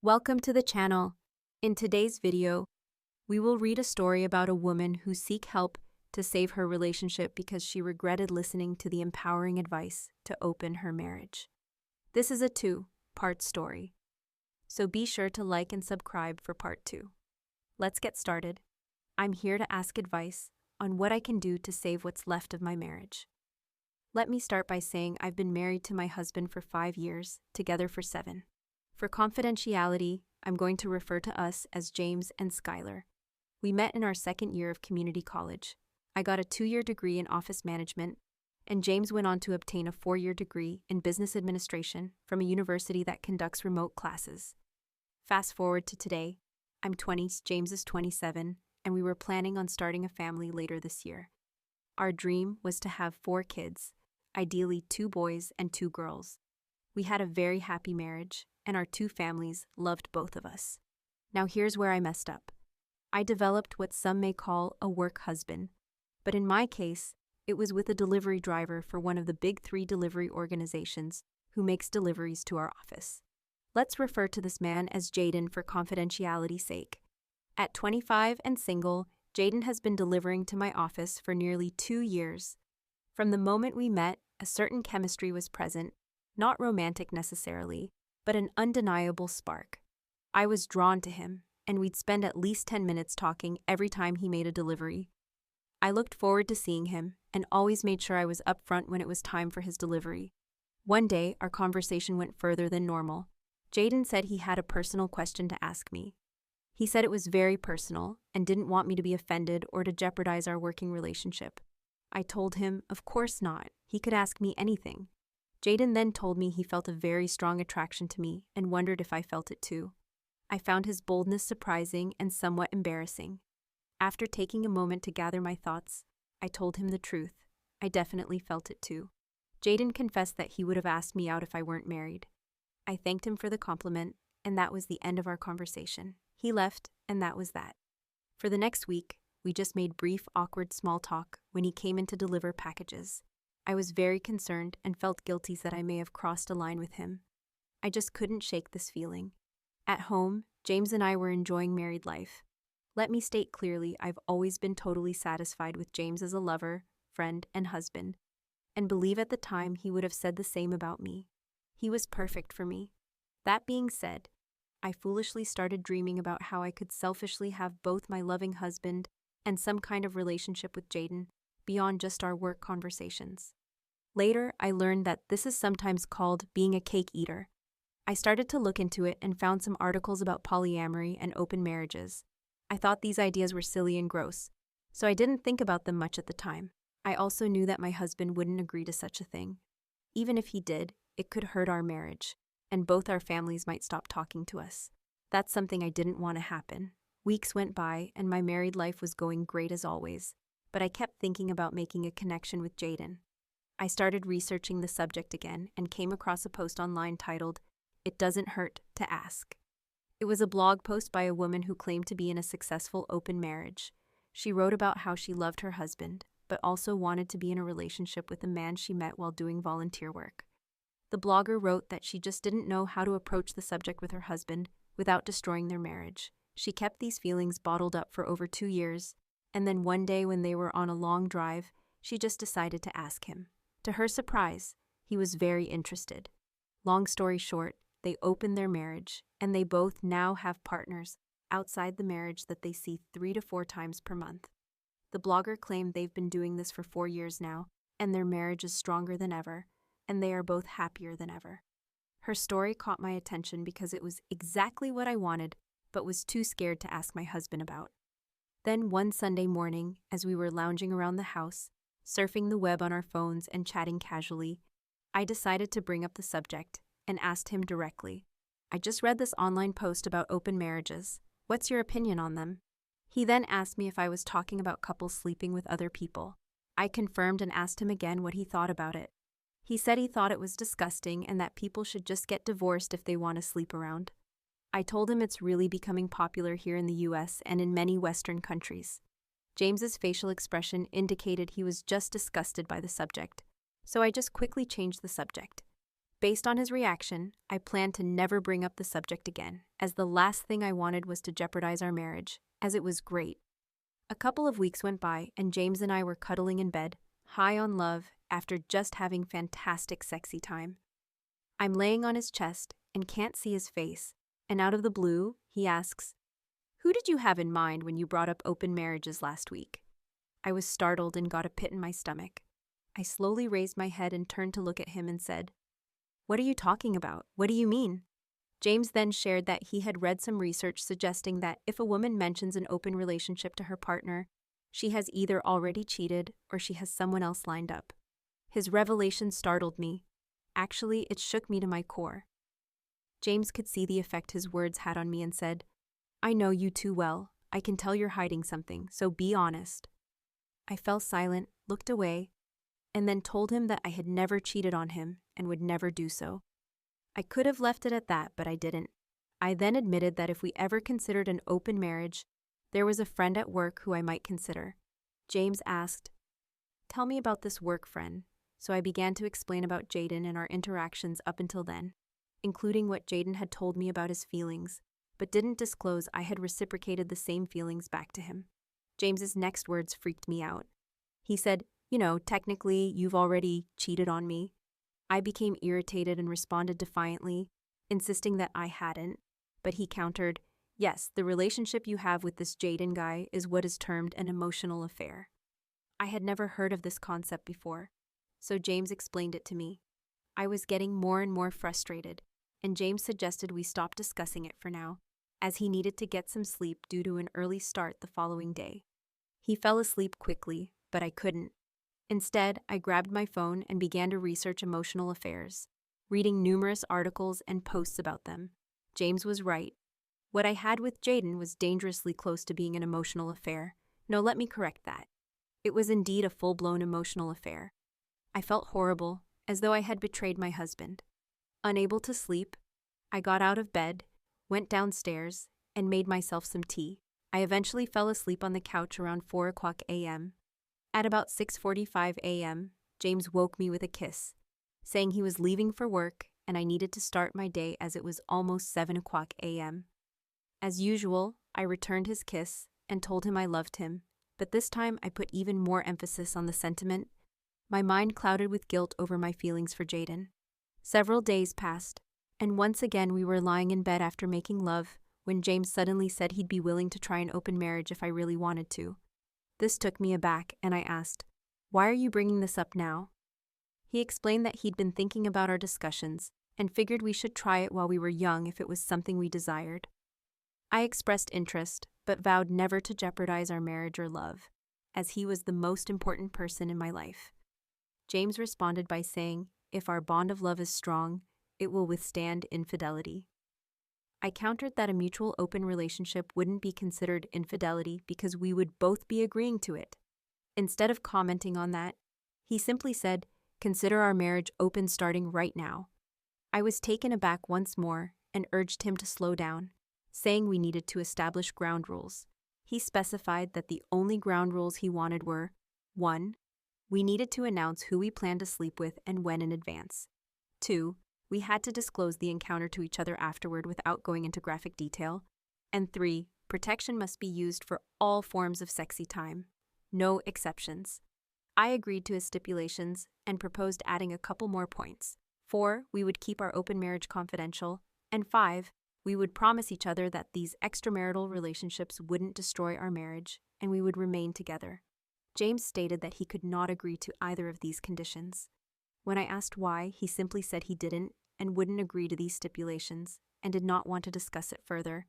Welcome to the channel. In today's video, we will read a story about a woman who sought help to save her relationship because she regretted listening to the empowering advice to open her marriage. This is a two-part story, so be sure to like and subscribe for part 2. Let's get started. I'm here to ask advice on what I can do to save what's left of my marriage. Let me start by saying I've been married to my husband for 5 years, together for 7. For confidentiality, I'm going to refer to us as James and Skylar. We met in our second year of community college. I got a 2-year degree in office management, and James went on to obtain a 4-year degree in business administration from a university that conducts remote classes. Fast forward to today, I'm 20, James is 27, and we were planning on starting a family later this year. Our dream was to have 4 kids, ideally 2 boys and 2 girls. We had a very happy marriage, and our 2 families loved both of us. Now here's where I messed up. I developed what some may call a work husband, but in my case, it was with a delivery driver for one of the big 3 delivery organizations who makes deliveries to our office. Let's refer to this man as Jaden for confidentiality's sake. At 25 and single, Jaden has been delivering to my office for nearly 2 years. From the moment we met, a certain chemistry was present, not romantic necessarily, but an undeniable spark. I was drawn to him, and we'd spend at least 10 minutes talking every time he made a delivery. I looked forward to seeing him, and always made sure I was upfront when it was time for his delivery. One day, our conversation went further than normal. Jaden said he had a personal question to ask me. He said it was very personal, and didn't want me to be offended or to jeopardize our working relationship. I told him, of course not, he could ask me anything. Jaden then told me he felt a very strong attraction to me and wondered if I felt it too. I found his boldness surprising and somewhat embarrassing. After taking a moment to gather my thoughts, I told him the truth. I definitely felt it too. Jaden confessed that he would have asked me out if I weren't married. I thanked him for the compliment, and that was the end of our conversation. He left, and that was that. For the next week, we just made brief, awkward small talk when he came in to deliver packages. I was very concerned and felt guilty that I may have crossed a line with him. I just couldn't shake this feeling. At home, James and I were enjoying married life. Let me state clearly, I've always been totally satisfied with James as a lover, friend, and husband, and believe at the time he would have said the same about me. He was perfect for me. That being said, I foolishly started dreaming about how I could selfishly have both my loving husband and some kind of relationship with Jaden beyond just our work conversations. Later, I learned that this is sometimes called being a cake eater. I started to look into it and found some articles about polyamory and open marriages. I thought these ideas were silly and gross, so I didn't think about them much at the time. I also knew that my husband wouldn't agree to such a thing. Even if he did, it could hurt our marriage, and both our families might stop talking to us. That's something I didn't want to happen. Weeks went by, and my married life was going great as always, but I kept thinking about making a connection with Jaden. I started researching the subject again and came across a post online titled, "It Doesn't Hurt to Ask." It was a blog post by a woman who claimed to be in a successful open marriage. She wrote about how she loved her husband, but also wanted to be in a relationship with a man she met while doing volunteer work. The blogger wrote that she just didn't know how to approach the subject with her husband without destroying their marriage. She kept these feelings bottled up for over 2 years, and then one day when they were on a long drive, she just decided to ask him. To her surprise, he was very interested. Long story short, they opened their marriage, and they both now have partners outside the marriage that they see 3 to 4 times per month. The blogger claimed they've been doing this for 4 years now, and their marriage is stronger than ever, and they are both happier than ever. Her story caught my attention because it was exactly what I wanted, but was too scared to ask my husband about. Then one Sunday morning, as we were lounging around the house, surfing the web on our phones and chatting casually, I decided to bring up the subject and asked him directly. I just read this online post about open marriages. What's your opinion on them? He then asked me if I was talking about couples sleeping with other people. I confirmed and asked him again what he thought about it. He said he thought it was disgusting and that people should just get divorced if they want to sleep around. I told him it's really becoming popular here in the US and in many Western countries. James's facial expression indicated he was just disgusted by the subject, so I just quickly changed the subject. Based on his reaction, I planned to never bring up the subject again, as the last thing I wanted was to jeopardize our marriage, as it was great. A couple of weeks went by, and James and I were cuddling in bed, high on love, after just having fantastic sexy time. I'm laying on his chest and can't see his face, and out of the blue, he asks, "Who did you have in mind when you brought up open marriages last week?" I was startled and got a pit in my stomach. I slowly raised my head and turned to look at him and said, "What are you talking about? What do you mean?" James then shared that he had read some research suggesting that if a woman mentions an open relationship to her partner, she has either already cheated or she has someone else lined up. His revelation startled me. Actually, it shook me to my core. James could see the effect his words had on me and said, "I know you too well. I can tell you're hiding something, so be honest." I fell silent, looked away, and then told him that I had never cheated on him and would never do so. I could have left it at that, but I didn't. I then admitted that if we ever considered an open marriage, there was a friend at work who I might consider. James asked, "Tell me about this work friend," so I began to explain about Jaden and our interactions up until then, including what Jaden had told me about his feelings, but didn't disclose I had reciprocated the same feelings back to him. James's next words freaked me out. He said, "Technically, you've already cheated on me." I became irritated and responded defiantly, insisting that I hadn't, but he countered, "Yes, the relationship you have with this Jaden guy is what is termed an emotional affair." I had never heard of this concept before, so James explained it to me. I was getting more and more frustrated, and James suggested we stop discussing it for now, as he needed to get some sleep due to an early start the following day. He fell asleep quickly, but I couldn't. Instead, I grabbed my phone and began to research emotional affairs, reading numerous articles and posts about them. James was right. What I had with Jaden was dangerously close to being an emotional affair. No, let me correct that. It was indeed a full-blown emotional affair. I felt horrible, as though I had betrayed my husband. Unable to sleep, I got out of bed, went downstairs, and made myself some tea. I eventually fell asleep on the couch around 4 a.m. At about 6:45 a.m., James woke me with a kiss, saying he was leaving for work and I needed to start my day as it was almost 7 a.m. As usual, I returned his kiss and told him I loved him, but this time I put even more emphasis on the sentiment. My mind clouded with guilt over my feelings for Jaden. Several days passed, and once again we were lying in bed after making love when James suddenly said he'd be willing to try an open marriage if I really wanted to. This took me aback, and I asked, "Why are you bringing this up now?" He explained that he'd been thinking about our discussions and figured we should try it while we were young if it was something we desired. I expressed interest, but vowed never to jeopardize our marriage or love, as he was the most important person in my life. James responded by saying, "If our bond of love is strong, it will withstand infidelity." I countered that a mutual open relationship wouldn't be considered infidelity because we would both be agreeing to it. Instead of commenting on that, he simply said, "Consider our marriage open starting right now." I was taken aback once more and urged him to slow down, saying we needed to establish ground rules. He specified that the only ground rules he wanted were, 1. We needed to announce who we planned to sleep with and when in advance. 2. We had to disclose the encounter to each other afterward without going into graphic detail. And 3. Protection must be used for all forms of sexy time. No exceptions. I agreed to his stipulations and proposed adding a couple more points. 4. We would keep our open marriage confidential. And 5. We would promise each other that these extramarital relationships wouldn't destroy our marriage and we would remain together. James stated that he could not agree to either of these conditions. When I asked why, he simply said he didn't and wouldn't agree to these stipulations and did not want to discuss it further.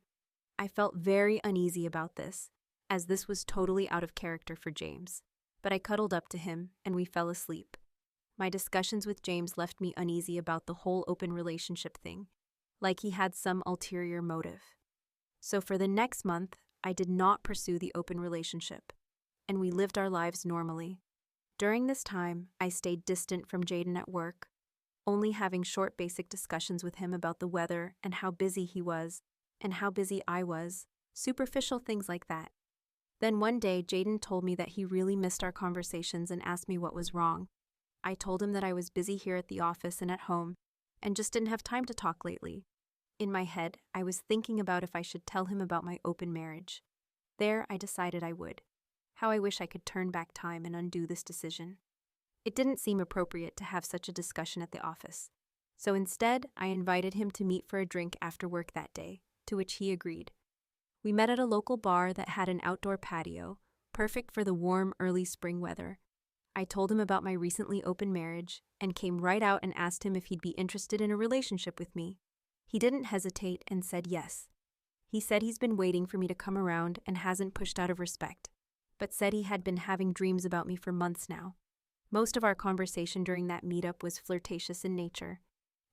I felt very uneasy about this, as this was totally out of character for James, but I cuddled up to him and we fell asleep. My discussions with James left me uneasy about the whole open relationship thing, like he had some ulterior motive. So for the next month, I did not pursue the open relationship, and we lived our lives normally. During this time, I stayed distant from Jaden at work, only having short basic discussions with him about the weather and how busy he was and how busy I was, superficial things like that. Then one day, Jaden told me that he really missed our conversations and asked me what was wrong. I told him that I was busy here at the office and at home, and just didn't have time to talk lately. In my head, I was thinking about if I should tell him about my open marriage. There, I decided I would. How I wish I could turn back time and undo this decision. It didn't seem appropriate to have such a discussion at the office. So instead, I invited him to meet for a drink after work that day, to which he agreed. We met at a local bar that had an outdoor patio, perfect for the warm, early spring weather. I told him about my recently open marriage and came right out and asked him if he'd be interested in a relationship with me. He didn't hesitate and said yes. He said he's been waiting for me to come around and hasn't pushed out of respect, but said he had been having dreams about me for months now. Most of our conversation during that meetup was flirtatious in nature.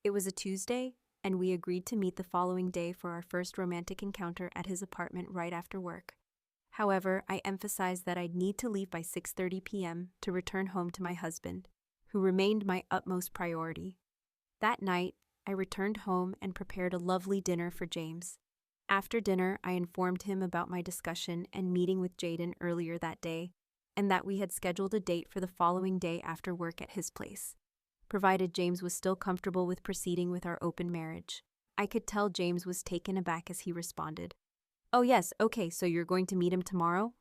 It was a Tuesday, and we agreed to meet the following day for our first romantic encounter at his apartment right after work. However, I emphasized that I'd need to leave by 6:30 p.m. to return home to my husband, who remained my utmost priority. That night, I returned home and prepared a lovely dinner for James. After dinner, I informed him about my discussion and meeting with Jaden earlier that day, and that we had scheduled a date for the following day after work at his place, provided James was still comfortable with proceeding with our open marriage. I could tell James was taken aback as he responded, "Oh yes, okay, so you're going to meet him tomorrow?"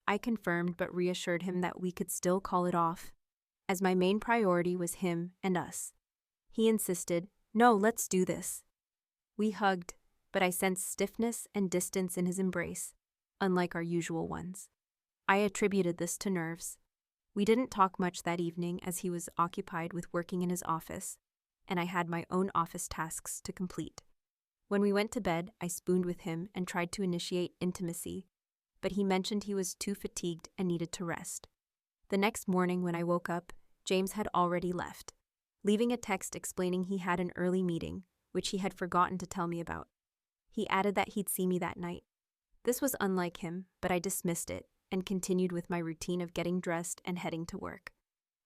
I confirmed but reassured him that we could still call it off, as my main priority was him and us. He insisted, "No, let's do this." We hugged, but I sensed stiffness and distance in his embrace, unlike our usual ones. I attributed this to nerves. We didn't talk much that evening as he was occupied with working in his office, and I had my own office tasks to complete. When we went to bed, I spooned with him and tried to initiate intimacy, but he mentioned he was too fatigued and needed to rest. The next morning when I woke up, James had already left, leaving a text explaining he had an early meeting, which he had forgotten to tell me about. He added that he'd see me that night. This was unlike him, but I dismissed it and continued with my routine of getting dressed and heading to work.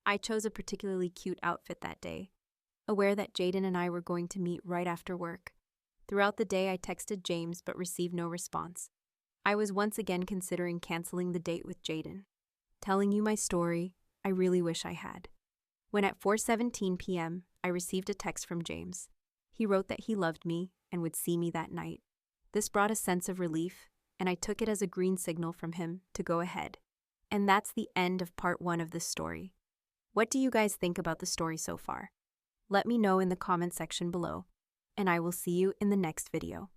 I chose a particularly cute outfit that day, aware that Jaden and I were going to meet right after work. Throughout the day, I texted James but received no response. I was once again considering canceling the date with Jaden. Telling you my story, I really wish I had. When at 4:17 p.m., I received a text from James. He wrote that he loved me and would see me that night. This brought a sense of relief, and I took it as a green signal from him to go ahead. And that's the end of part 1 of this story. What do you guys think about the story so far? Let me know in the comment section below, and I will see you in the next video.